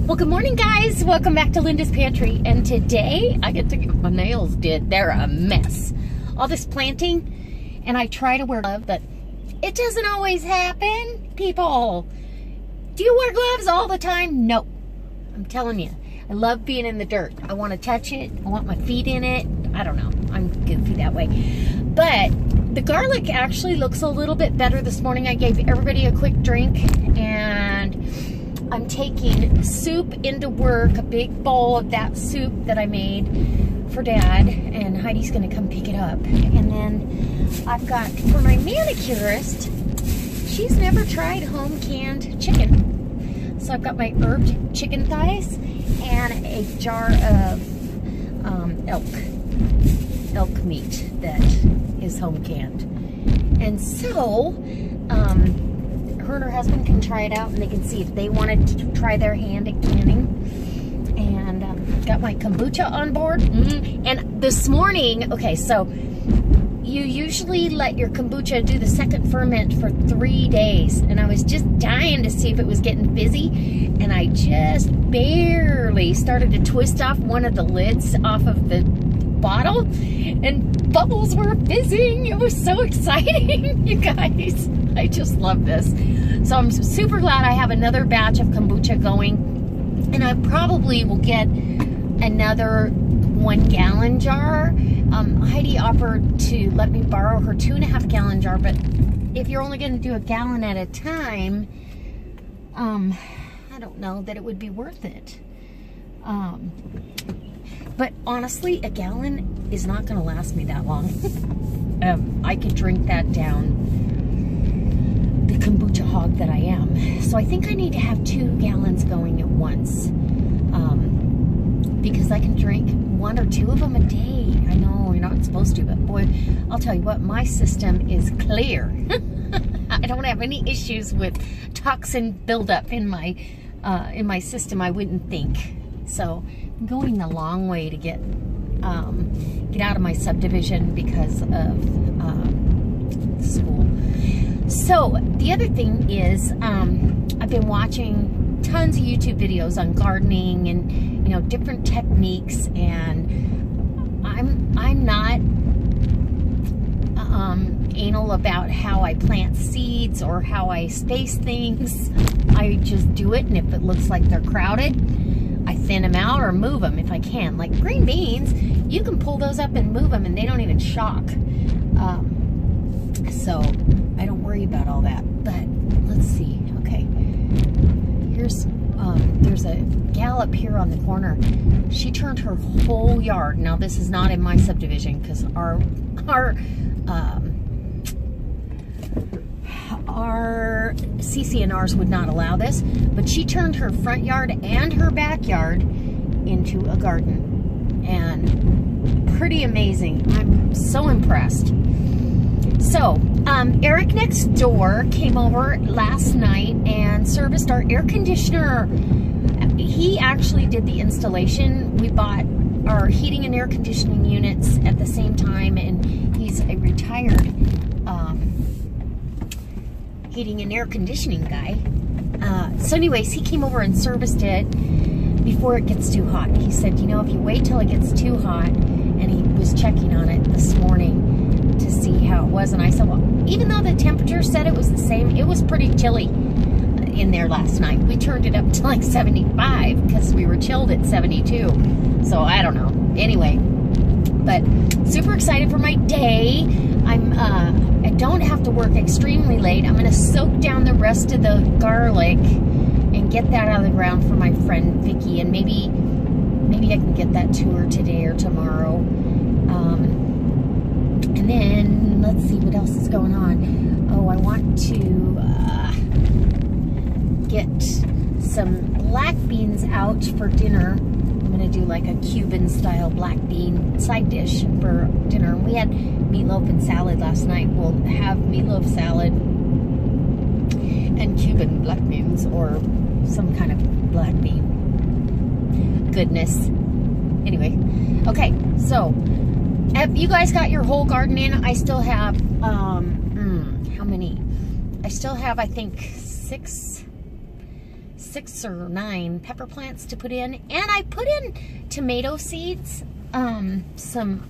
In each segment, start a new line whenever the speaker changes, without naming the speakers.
Well, good morning, guys. Welcome back to Linda's Pantry. And today I get to get my nails did. They're a mess. All this planting, and I try to wear gloves, but it doesn't always happen. People, do you wear gloves all the time? No. I'm telling you, I love being in the dirt. I want to touch it. I want my feet in it. I don't know. I'm goofy that way. But the garlic actually looks a little bit better this morning. I gave everybody a quick drink, and I'm taking soup into work, a big bowl of that soup that I made for Dad, and Heidi's gonna come pick it up. And then I've got, for my manicurist, she's never tried home canned chicken. So I've got my herbed chicken thighs and a jar of elk meat that is home canned. And so, her and her husband can try it out, and they can see if they wanted to try their hand at canning. And got my kombucha on board. And this morning, okay, so you usually let your kombucha do the second ferment for 3 days. And I was just dying to see if it was getting busy, and I just barely started to twist off one of the lids off of the bottle, and bubbles were fizzing. It was so exciting, you guys. I just love this. So I'm super glad I have another batch of kombucha going, and I probably will get another 1 gallon jar. Heidi offered to let me borrow her 2.5 gallon jar, but if you're only going to do a gallon at a time, I don't know that it would be worth it. But honestly, a gallon is not going to last me that long. I could drink that down, the kombucha hog that I am. So I think I need to have 2 gallons going at once, because I can drink 1 or 2 of them a day. I know you're not supposed to, but boy, I'll tell you what, my system is clear. I don't have any issues with toxin buildup in my system, I wouldn't think. So I'm going the long way to get out of my subdivision because of school. So the other thing is, I've been watching tons of YouTube videos on gardening and, you know, different techniques, and I'm not anal about how I plant seeds or how I space things. I just do it, and if it looks like they're crowded, I thin them out or move them if I can. Like green beans, you can pull those up and move them, and they don't even shock. So I don't worry about all that. But let's see. Okay, here's there's a gal up here on the corner. She turned her whole yard. Now this is not in my subdivision because our CC&Rs would not allow this, but she turned her front yard and her backyard into a garden, and pretty amazing. I'm so impressed. So Eric next door came over last night and serviced our air conditioner. He actually did the installation. We bought our heating and air conditioning units at the same time, and he's a retired heating and air conditioning guy. So anyways, he came over and serviced it before it gets too hot. He said, you know, if you wait till it gets too hot, and he was checking on it this morning to see how it was, and I said, well, even though the temperature said it was the same, it was pretty chilly in there last night. We turned it up to like 75 because we were chilled at 72. So I don't know. Anyway, but super excited for my day. I don't have to work extremely late. I'm going to soak down the rest of the garlic and get that out of the ground for my friend Vicky, and maybe I can get that to her today or tomorrow. And then let's see what else is going on. Oh, I want to get some black beans out for dinner. I'm going to do like a Cuban style black bean side dish for dinner. We had meatloaf and salad last night. We'll have meatloaf salad and Cuban black beans, or some kind of black bean goodness. Anyway, okay, so have you guys got your whole garden in? I still have how many? I still have, I think, six 6 or 9 pepper plants to put in. And I put in tomato seeds, some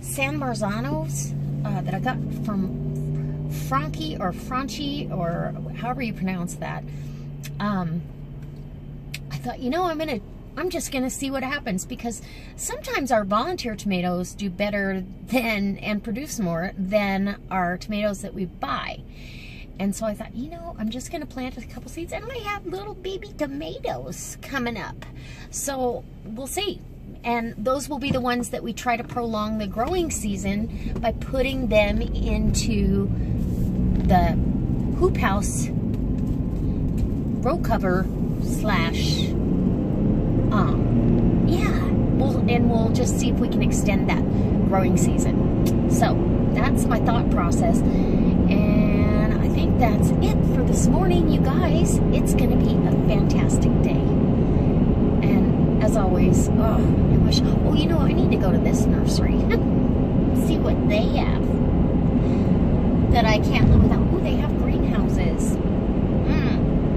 San Marzanos that I got from Franchi or however you pronounce that. I thought, you know, I'm just gonna see what happens, because sometimes our volunteer tomatoes do better than and produce more than our tomatoes that we buy. And so I thought, you know, I'm just gonna plant a couple seeds, and I have little baby tomatoes coming up. So we'll see. And those will be the ones that we try to prolong the growing season by putting them into the hoop house row cover slash, we'll just see if we can extend that growing season. So that's my thought process. And I think that's it for this morning, you guys. It's gonna be a fantastic day. And as always, I wish, oh, you know, I need to go to this nursery. See what they have that I can't live without. Oh, they have greenhouses.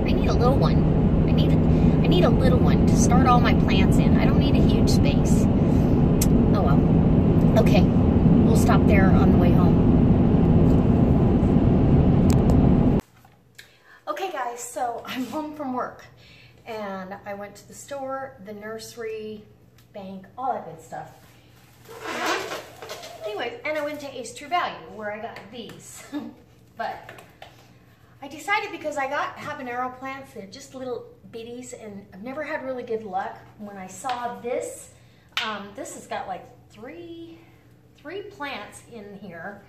I need a little one. I need a little one to start all my plants in. I don't need a huge space. Oh well. Okay, we'll stop there on the way home. Okay guys, so I'm home from work, and I went to the store, the nursery, bank, all that good stuff. Anyways, and I went to Ace True Value where I got these. But I decided, because I got habanero plants, they're just little bitties, and I've never had really good luck. When I saw this, this has got like three plants in here,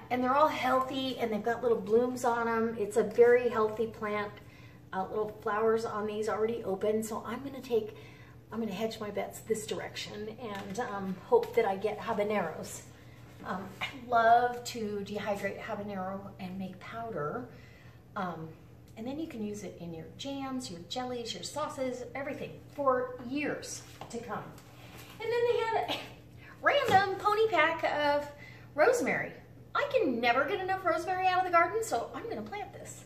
and they're all healthy, and they've got little blooms on them. It's a very healthy plant. Little flowers on these already open, so I'm gonna hedge my bets this direction and hope that I get habaneros. I love to dehydrate habanero and make powder, and then you can use it in your jams, your jellies, your sauces, everything for years to come. And then they had a random pony pack of rosemary. I can never get enough rosemary out of the garden, so I'm gonna plant this.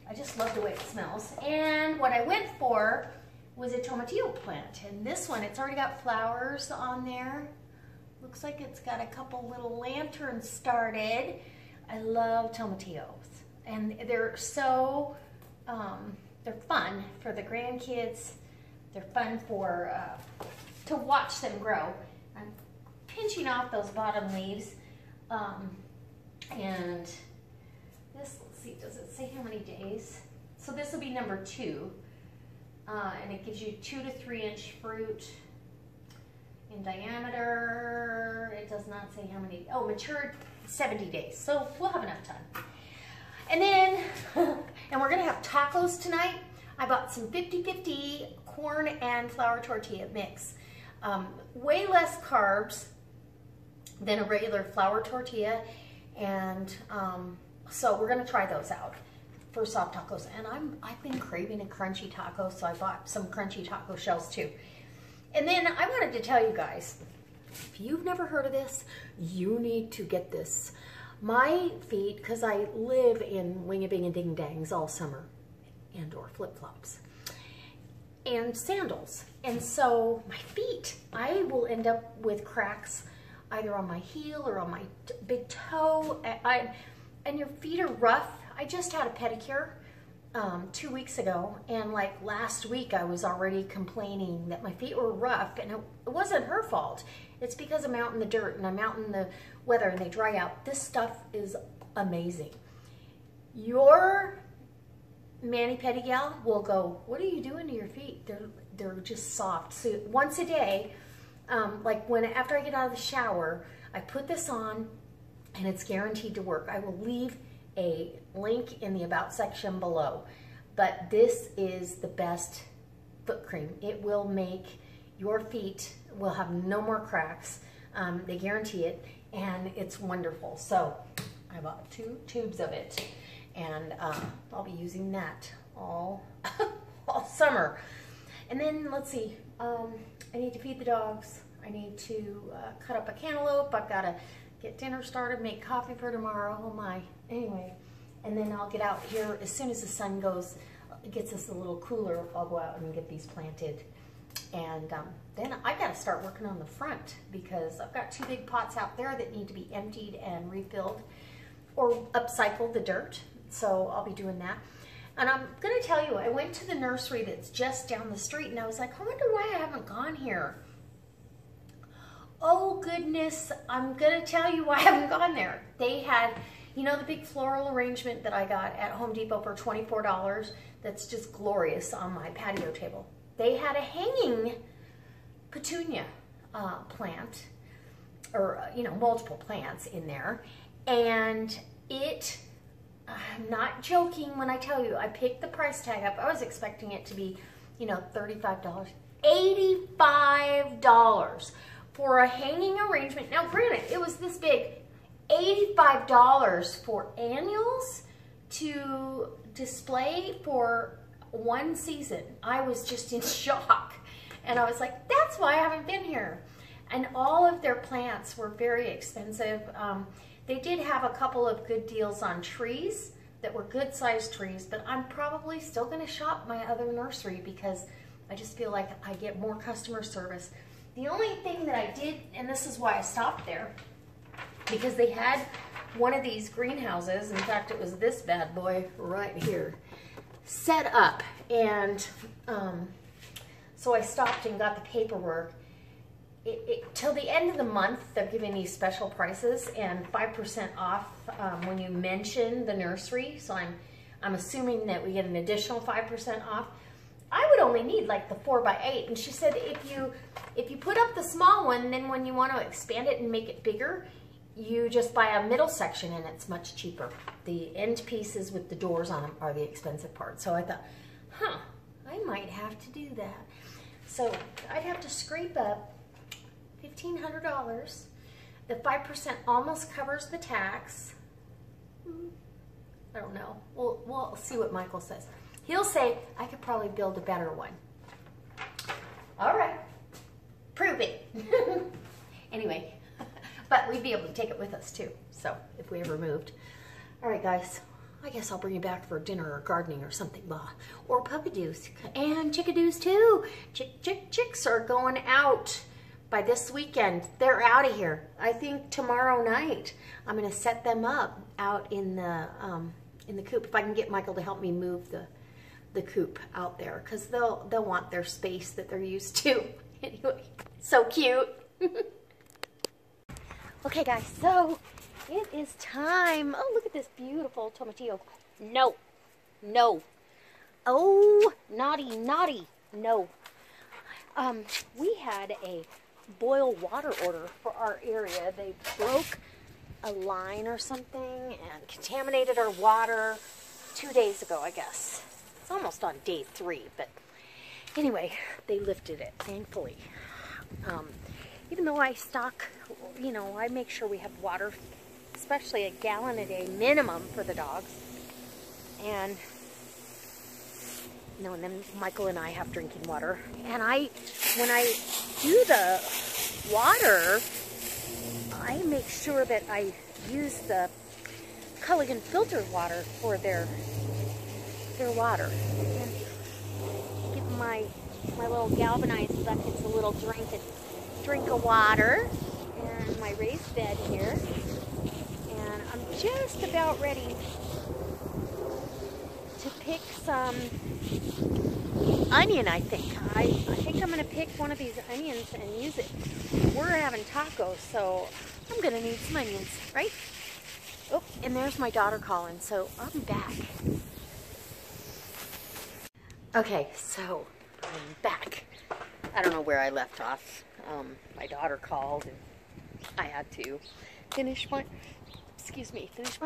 I just love the way it smells. And what I went for was a tomatillo plant, and this one, it's already got flowers on there. Looks like it's got a couple little lanterns started. I love tomatillos, and they're so, they're fun for the grandkids. They're fun for, to watch them grow. I'm pinching off those bottom leaves, and this, let's see, does it say how many days? So this will be number 2, and it gives you 2 to 3 inch fruit. In diameter, it does not say how many. Oh, matured 70 days, so we'll have enough time. And then, and we're gonna have tacos tonight. I bought some 50-50 corn and flour tortilla mix. Way less carbs than a regular flour tortilla, and so we're gonna try those out for soft tacos. And I've been craving a crunchy taco, so I bought some crunchy taco shells too. And then I wanted to tell you guys, if you've never heard of this, you need to get this. My feet, because I live in wing-a-bing-a-ding-dangs all summer, and or flip-flops, and sandals. And so my feet, I will end up with cracks either on my heel or on my big toe. And your feet are rough. I just had a pedicure 2 weeks ago, and like last week I was already complaining that my feet were rough, and it wasn't her fault. It's because I'm out in the dirt and I'm out in the weather and they dry out. This stuff is amazing. Your mani-pedi gal will go, what are you doing to your feet? They're just soft. So once a day, like after I get out of the shower, I put this on, and it's guaranteed to work. I will leave a link in the about section below, but this is the best foot cream. It will make your feet will have no more cracks. They guarantee it, and it's wonderful. So I bought 2 tubes of it, and I'll be using that all summer. And then let's see, I need to feed the dogs. I need to cut up a cantaloupe. I've got to get dinner started, make coffee for tomorrow. Oh my. Anyway, and then I'll get out here as soon as the sun goes. it gets us a little cooler, I'll go out and get these planted. And then I got to start working on the front because I've got 2 big pots out there that need to be emptied and refilled or upcycle the dirt. So I'll be doing that. And I'm going to tell you, I went to the nursery that's just down the street and I was like, I wonder why I haven't gone here. Oh goodness, I'm going to tell you why I haven't gone there. They had, you know, the big floral arrangement that I got at Home Depot for $24 that's just glorious on my patio table. They had a hanging petunia plant, or, you know, multiple plants in there. And it, I'm not joking when I tell you, I picked the price tag up. I was expecting it to be, you know, $35. $85 for a hanging arrangement. Now, granted, it was this big. $85 for annuals to display for 1 season. I was just in shock. And I was like, that's why I haven't been here. And all of their plants were very expensive. They did have a couple of good deals on trees that were good sized trees, but I'm probably still going to shop my other nursery because I just feel like I get more customer service. The only thing that I did, and this is why I stopped there, because they had one of these greenhouses, in fact it was this bad boy right here, set up. And so I stopped and got the paperwork. Till the end of the month, they're giving these special prices and 5% off when you mention the nursery. So I'm assuming that we get an additional 5% off. I would only need like the 4x8, and she said if you put up the small one, then when you want to expand it and make it bigger, you just buy a middle section and it's much cheaper. The end pieces with the doors on them are the expensive part. So I thought, huh, I might have to do that. So I'd have to scrape up $1,500. The 5% almost covers the tax. I don't know. We'll see what Michael says. He'll say I could probably build a better one. All right, prove it. Anyway, but we'd be able to take it with us too. So if we ever moved. All right, guys. I guess I'll bring you back for dinner or gardening or something, blah. Or puppadoos and chickadoos too. Chicks are going out by this weekend. They're out of here. I think tomorrow night I'm going to set them up out in the coop. If I can get Michael to help me move the coop out there, because they'll want their space that they're used to. Anyway, so cute. Okay, guys, so it is time. Oh, look at this beautiful tomatillo. No, no. Oh, naughty, naughty. No. We had a boil water order for our area. They broke a line or something and contaminated our water 2 days ago, I guess. It's almost on day 3, but anyway, they lifted it, thankfully. Even though I stock, you know, I make sure we have water, especially a gallon a day minimum for the dogs. And, you know, and then Michael and I have drinking water. And when I do the water, I make sure that I use the Culligan filtered water for their water. And give my little galvanized buckets a little drink of water, and my raised bed here. And I'm just about ready to pick some onion, I think. I think I'm going to pick one of these onions and use it. We're having tacos, so I'm going to need some onions, right? Oh, and there's my daughter calling, so I'll be back. Okay, so I'm back. I don't know where I left off. My daughter called and I had to finish my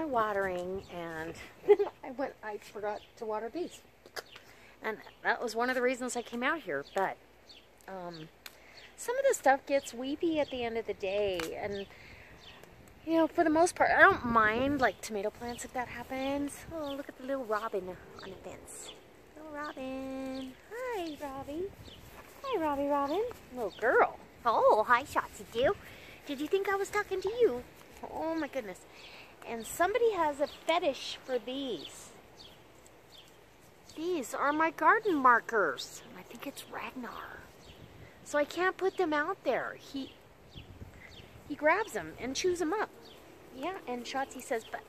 watering, and then I forgot to water these. And that was one of the reasons I came out here. But some of the stuff gets weepy at the end of the day, and you know, for the most part, I don't mind like tomato plants if that happens. Oh, look at the little robin on the fence. Little robin. Hi, Robbie. Hi, Robbie Robin. Little girl. Oh, hi, Shotzi Dew. Did you think I was talking to you? Oh my goodness. And somebody has a fetish for these. These are my garden markers. I think it's Ragnar. So I can't put them out there. He grabs them and chews them up. Yeah, and Shotzi says, but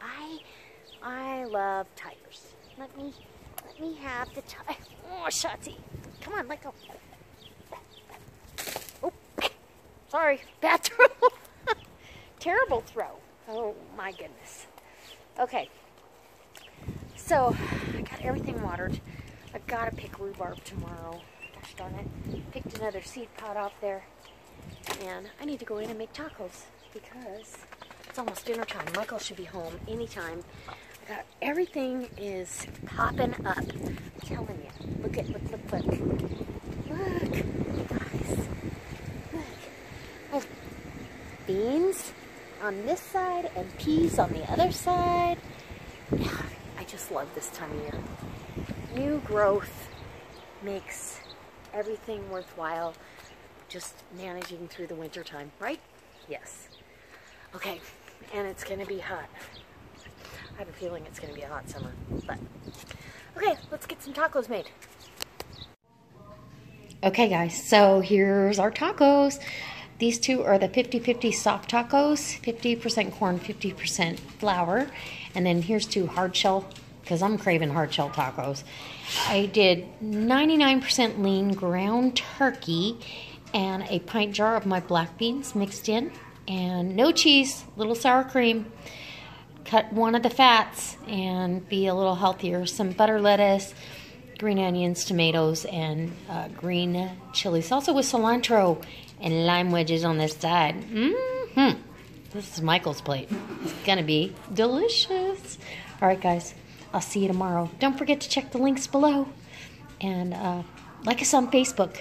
I love tigers. Let me have the tiger. Oh, Shotzi. Come on, let go. Oh, sorry. Bad throw. Terrible throw. Oh, my goodness. Okay. So, I got everything watered. I've got to pick rhubarb tomorrow. Gosh darn it. Picked another seed pot off there. And I need to go in and make tacos because it's almost dinner time. Michael should be home anytime. I got everything is popping up. I'm telling you. Look. Look, guys. Look. Oh, beans on this side and peas on the other side. Yeah, I just love this time of year. New growth makes everything worthwhile. Just managing through the winter time, right? Yes. Okay, and it's gonna be hot. I have a feeling it's gonna be a hot summer, but okay, let's get some tacos made. Okay guys, so here's our tacos. These two are the 50-50 soft tacos, 50% corn, 50% flour. And then here's two hard shell, because I'm craving hard shell tacos. I did 99% lean ground turkey and a pint jar of my black beans mixed in, and no cheese, little sour cream. Cut one of the fats and be a little healthier. Some butter lettuce, green onions, tomatoes, and green chili salsa with cilantro and lime wedges on this side. This is Michael's plate. It's gonna be delicious. All right, guys, I'll see you tomorrow. Don't forget to check the links below and like us on Facebook,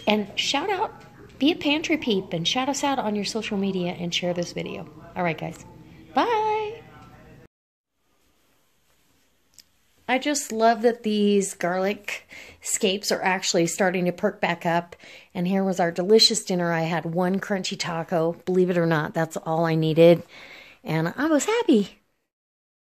and shout out, be a Pantry peep, and shout us out on your social media and share this video. All right, guys, bye. I just love that these garlic scapes are actually starting to perk back up. And here was our delicious dinner. I had one crunchy taco. Believe it or not, that's all I needed. And I was happy.